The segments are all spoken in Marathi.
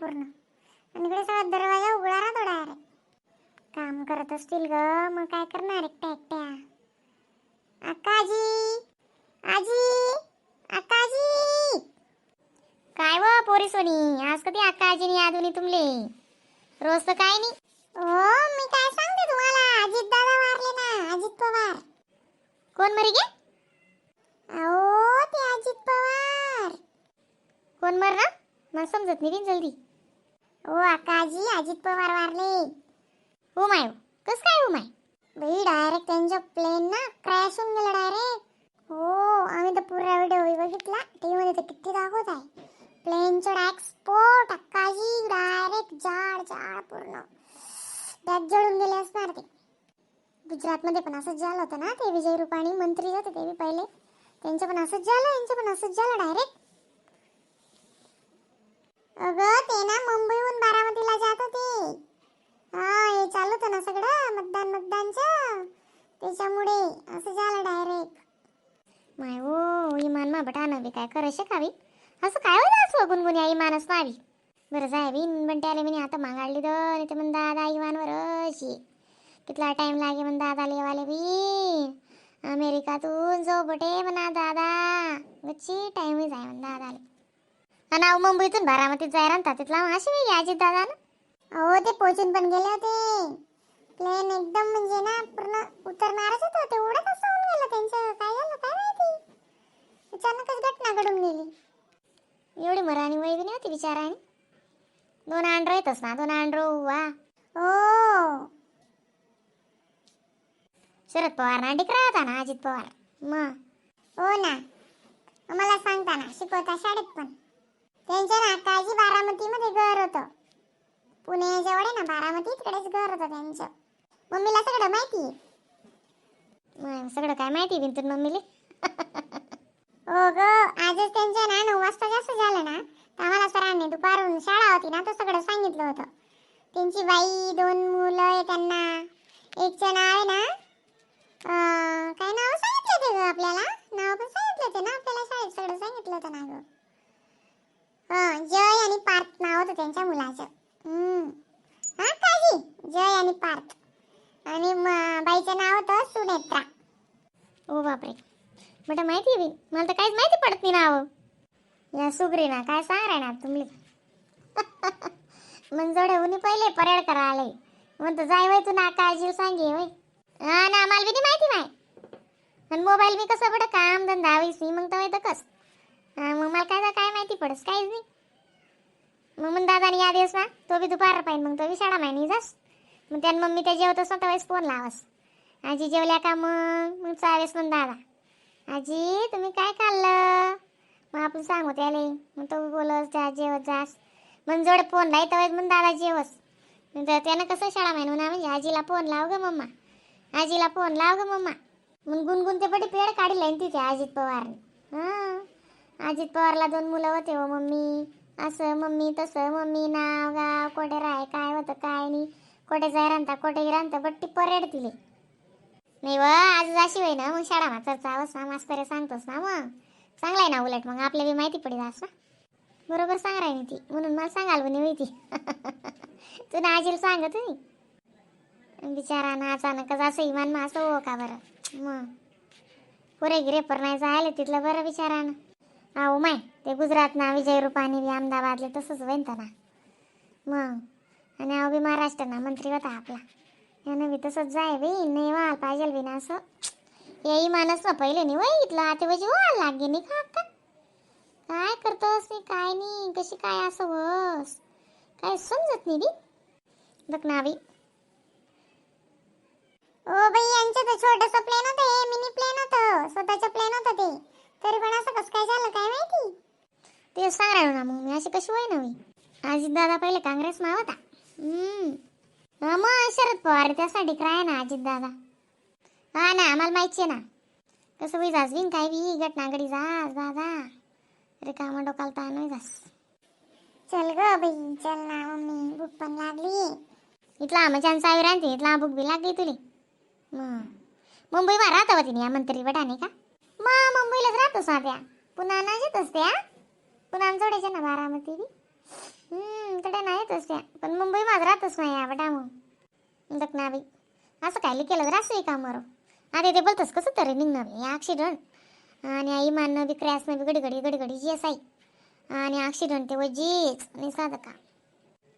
पूर्ण. आणि इकडे सगळा दरवाजा उघडा राहतो डायरेक्ट. काम करत असतील ग, मग काय करणार एकट्या एकट्या. अक्काजी, आजी, अक्काजी. काय व पोरी सोनी, आज कधी अक्काजीनी आधुनी तुमले? रोज तर काय नाही. हो मी काय सांगते तुम्हाला, अजित दादा वारले ना, अजित पवार. कोण मरी गे? अहो ते अजित पवार. कोण मरना? मला समजत नाही जल्दी. ओ अक्काजी, अजित पवार वारले. हो माय, कस काय हो माय? बाई डायरेक्ट त्यांच्या प्लेन ना क्रॅश होऊन गेला डायरेक्ट. हो आम्ही तर पुरा व्हिडिओ बघितला, टीव्ही मध्ये तर किती दाखवत आहे. प्लेनचा डायरेक्ट स्फोट, अक्काजी डायरेक्ट जाड जाड पूर्ण त्यात जळून गेले असणार ते. गुजरात मध्ये पण असंच झालं होतं ना, ते विजय रुपाणी मंत्री होते ते पहिले, त्यांचं पण असंच झालं, यांचं पण असंच झालं डायरेक्ट. अगं ते ना मुंबईहून बारामतीला जात होते. हा हे चालू होतं ना सगळं मतदानचं, त्याच्यामुळे असं झालं डायरेक्ट. माय ओ इमान मा बटाना बी काय करे शिकावी, असं काय होतं असं गुणगुणी आई मानस नावी. बरं जाय बिन बंट्याले मी आता मागाडली तर नाही तर मग दादा इमानवर अशी कितला टाइम लागे मग दादा लेवाले बी अमेरिकातून जो बटे म्हणा दादा गच्ची टाइम जाय मग दादाले. आणि मुंबईतून बारामतीत जाय राहतात तिथला अशी वेगळी अजित दादा ना. अहो ते पोचून पण गेले होते. प्लेन एकदम म्हणजे ना पूर्ण उतरणारच होतं, ते उडत असं होऊन गेलं त्यांचं. काय झालं काय माहिती, अचानकच घटना घडून गेली. एवढी मराणी वय बी नव्हती बिचाराने. 2 अंड्रो येतच ना, 2 अंड्रो वा. हो शरद पवार ना डिकरा होता ना अजित पवार मग. हो ना, मला सांगताना शिकवता शाळेत पण. त्यांच्या ना काळजी बारामतीमध्ये घर होतं, पुण्याजवळ आहे ना बारामती, तिकडेच घर होतं त्यांचं. मम्मीला सगळं माहिती आहे. सगळं काय माहिती बिन तुला मम्मीले? हो ग, आजच त्यांच्या ना 9 वाजता जास्त झालं ना, आम्हाला सरांनी दुपारून शाळा होती ना तर सगळं सांगितलं होतं. त्यांची बाई 2 मुलं आहे त्यांना. एकचं नाव आहे ना काय नाव सांगितलं ते ग आपल्याला, नाव पण सांगितलं ते ना आपल्याला शाळेत, सगळं सांगितलं होतं ना ग. जय आणि पार्थ नाव होतं त्यांच्या मुलाचं. हा काजी, जय आणि पार्थ. आणि बाईचं नाव होतं सुनेत्रा. ओ बापरे, बट माहिती बी मला तर काहीच माहिती पडत नाही नाव. या सुग्रीना काय सांग ना तुम्ही. मंजोडे उनी पहिले परेड करा आले म्हणतो जाय वय तू ना काळजी सांगे वय. हा ना मला बी नाही माहिती नाही. आणि मोबाईल बी कसं पडत काम धंदा होईस मग तर तर कस मग मला काय माहिती पडस काहीच नाही. मग दादानी या दिवस ना तो बी दुपार पाहिजे, मग तो बी शाळा माहिती जास. मग त्यान मम्मी त्या जेवत असं त्यावेळेस फोन लावस, आजी जेवल्या का मग चावेस मग दादा आजी तुम्ही काय खाल्लं, मग आपण सांगू त्याले, मग तो बोलस जा जेवत जास. मग जोड फोन लाई तर मग दादा जेवस. त्यानं कसं शाळा माहिती म्हणा म्हणजे आजीला फोन लाव ग मम्मा, आजीला फोन लाव ग मम्मा. मग गुणगुण ते बडी पेड काढी लाईन तिथे अजित पवारने. अजित पवारला 2 मुलं होते हो मम्मी, असं मम्मी तसं, मम्मी नाव गाव कोठे राय काय होतं काय नाही, कोठे जाय रांता कोठे रांता बट्टी परेड तिले. नाही व आज अशी होई ना मग शाळा मास्तरचा अवस्था मास्तर सांगतोस ना, मग चांगलाय ना, उलट मग आपल्या बी माहिती पडेल असं. बरोबर सांग राही ती, म्हणून मला सांगाल बनी होती. तू ना आजीला सांगत नाही बिचारा ना, अचानकच असं इमान मा असं हो का बरं. मग पुरे गिरे पर नाही जायला तिथलं बरं बिचारानं. अहो माय ते गुजरात ना विजय रुपाणी बी अहमदाबादले तसंच वनतं ना मग. आणि अहो बी महाराष्ट्र ना मंत्री होता आपला, यानं बी तसंच जाय बी नाही व्हायला पाहिजे बी ना असं. याही माणस ना पहिले नाही वय इथलं आता वजी व्हायला लागे नाही का अक्का. काय करतोस नाही काय नाही, कशी काय असं वस काय समजत नाही बी बघ ना बी. ओ बाई यांचं तर छोटंसं प्लेन होतं, हे मिनी प्लेन होतं, स्वतःचं प्लेन होतं ते, तरी पण असं कसं काय झालं काय माहिती. ते सांग राहिलो ना मग मी, अशी कशी होय ना मी. अजित दादा पहिले काँग्रेस मा होता. मग शरद पवार त्यासाठी काय ना अजित दादा. हा ना आम्हाला माहिती आहे ना कसं होई जास बिन काय बी घटना घडी जास दादा रिकामा डोकाल ताण होई जास. चल ग बाई चल ना मम्मी, भूक पण लागली. इथला आमच्यान सावी राहते, इथला भूक बी लागली तुली. मुंबईमा राहता होती या मंत्री बटाने का. मग मुंबईलाच राहतोस ना त्या, पुन्हा ना येतच त्या पुन्हा जोडायच्या ना बारामती बी. तिकडे राहतच नाही आवडा मग दखना बाई असं काय केलं तर असं का मरो आता ते बोलतस कसं तरी निघणार ॲक्सिडंट आणि आई मानणं बी क्रॅशनं बी घडी जी आहे आणि ॲक्सिडंट ते वजीच नाही साधं का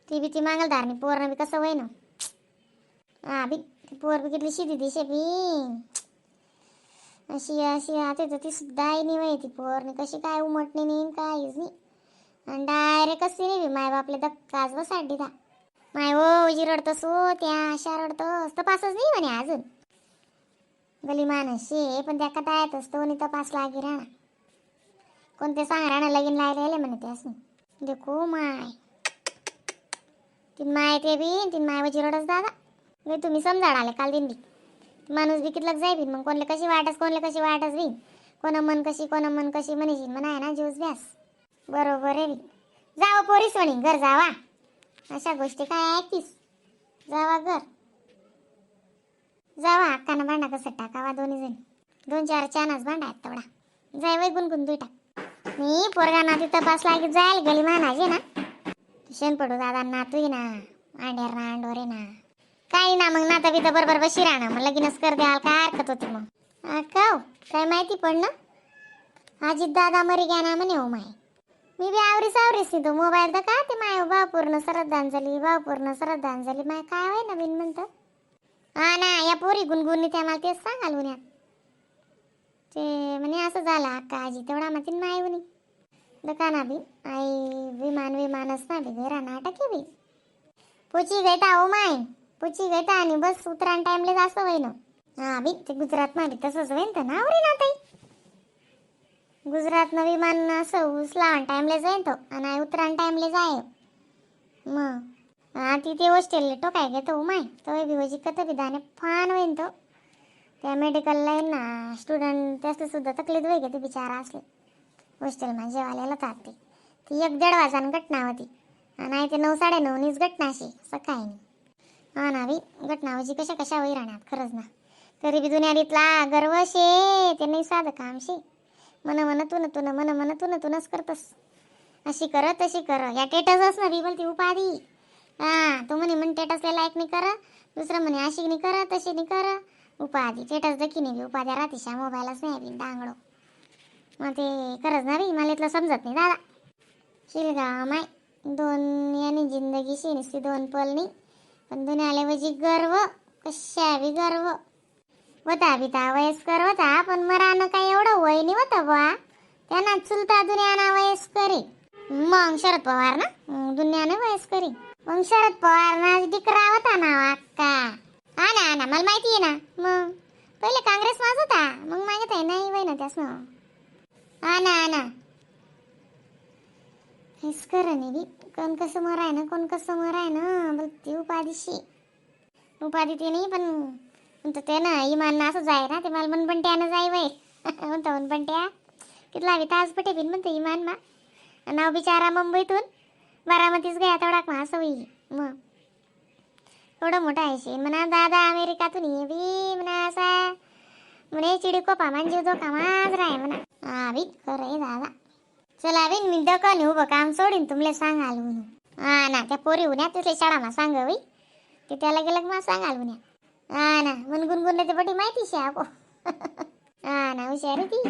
ती बी ती मागलदारनी पोरनं बी कसं वय ना हा बी ती पोर बी किती शिदी दिशे बी अशी अशी आता तर ती सुद्धा आई नाही वय ती पोरनी कशी काय उमटणी नाही काहीच नाही आणि डायरेक्ट कशी नाही बी माय बापले धक्काच बसाडी दा माय हो उजी रडतस हो त्या अशा रडतस तपासच नाही म्हणे अजून गली माणशी पण त्या कथा येत असतो आणि तपास लागे राहणार कोणते सांग राहणार लगीन लायले म्हणे त्यास देखो माय तीन माय ते बी तीन माय वजी रडस दादा नाही तुम्ही समजाड आले काल दिन बी माणूस बी कितलक जाय बी मग कोणले कशी वाटस बी कोण मन कशी म्हणशील म्हणा ना जीवस ब्यास बरोबर आहे बी जावं पोरीस म्हणे घर जावा अशा गोष्टी काय ऐकतीस जावा घर जावा अक्कानं भांडा कसं टाकावा दोन्ही जणी 2-4 चानाच भांडा आहेत तेवढा जाय वय गुणगुण दुईटा मी पोरगा ना तिथं तपास लागे जायल गली मानाजे ना शेण पडू दादा ना तुही ना अंड्यार ना अंडोरे ना काही ना मग नाता बिता बरोबर बशी राहणं मग लगीनच कर द्याल काय हरकत होती मग काव काय माहिती पडणं अजित दादा मरी घ्या ना म्हणे हो माय मी बी आवरीस तो मोबाईल तर का ते माय भावपूर्ण श्रद्धांजली माय काय होय नवीन म्हणतं हा ना या पोरी गुणगुणी त्या मला तेच सांगाल उन्यात ते म्हणे असं झालं अक्का आजी तेवढा मातीन माय उनी दकाना बी आई विमानच ना बी घरा नाटक बी पुची गयता ओ माय पुची गयता आणि बस उतरान टाइमले जास्त होईन हा बी ते गुजरात मा बी तसंच होईन तर ना ना ताई गुजरात न विमान असं उचलावन टाइमले जाईन तो आणि उतरान टाइमले जाय मग हा तिथे हॉस्टेलले टोकाय घेतो माय तो बी वजी कत बी दाने फान होईन तो त्या मेडिकल लाईन ना स्टुडंट त्यासले सुद्धा तकलीफ होई घेते बिचारा असले हॉस्टेलमा जेवायला तापते ती 1-1:30 वाजान घटना होती आणि ते 9-9:30नीच घटना अशी सकाळी हा ना बी घटना वजी कशा होई राहण्यात खरंच ना तरी बी दुनियातला गर्व शे ते नाही साधं काम शे मन तुनच करतस अशी कर तशी कर या टेटसच ना बी बोलती उपाधी हा तो म्हणे टेटसला लायक नाही कर दुसरं म्हणे अशी नाही कर तशी नाही कर उपाधी टेटस देखी नाही उपाध्या राहतीशा मोबाईलच नाही बी डांगडो मग ते खरंच ना बी मला इथलं समजत नाही दादा शिलगा माय 2 याने जिंदगी नुसती 2 पल नाही पण दुनियाला वजी गर्व कशा बी गर्व होता बिता वयस्कर होता पण मरानं काही एवढं वय नाही होतं बा त्यांना चुलता दुनियाना वयस्करी मग शरद पवार ना दुनियाने वयस्करी मग शरद पवार ना डिकरा होता ना अक्का हा ना मला माहिती आहे ना मग पहिले काँग्रेस माझ होता मग मागत आहे नाही वय ना त्यास ना हा ना हेच कर नाही बी कोण कसं मराय ना बोलती उपाधी ते नाही पण ते ना इमान असं जाय ना ते मला मनपंट्यानं जाय वय म्हणतो मनपंट्या कितला बी तास पटे बिन म्हणतो इमान मा नाव बिचारा मुंबईतून बारामतीच गया तेवढा का असं होईल मग एवढं मोठा आहे शे म्हणा दादा अमेरिकातून ये बी म्हणा असा म्हणे चिडीकोपा म्हणजे जो कामाच राय म्हणा हा बी खरं दादा चला बिन मी दकन उभं काम सोडीन तुमले सांगाल म्हणून हा ना त्या पोरी उन्या तिथल्या शाळामा सांग बाई ते त्याला गेलं मला सांगाल उन्या हा ना गुणगुण ते बटी माहिती शे आपो हा ना हुशार ती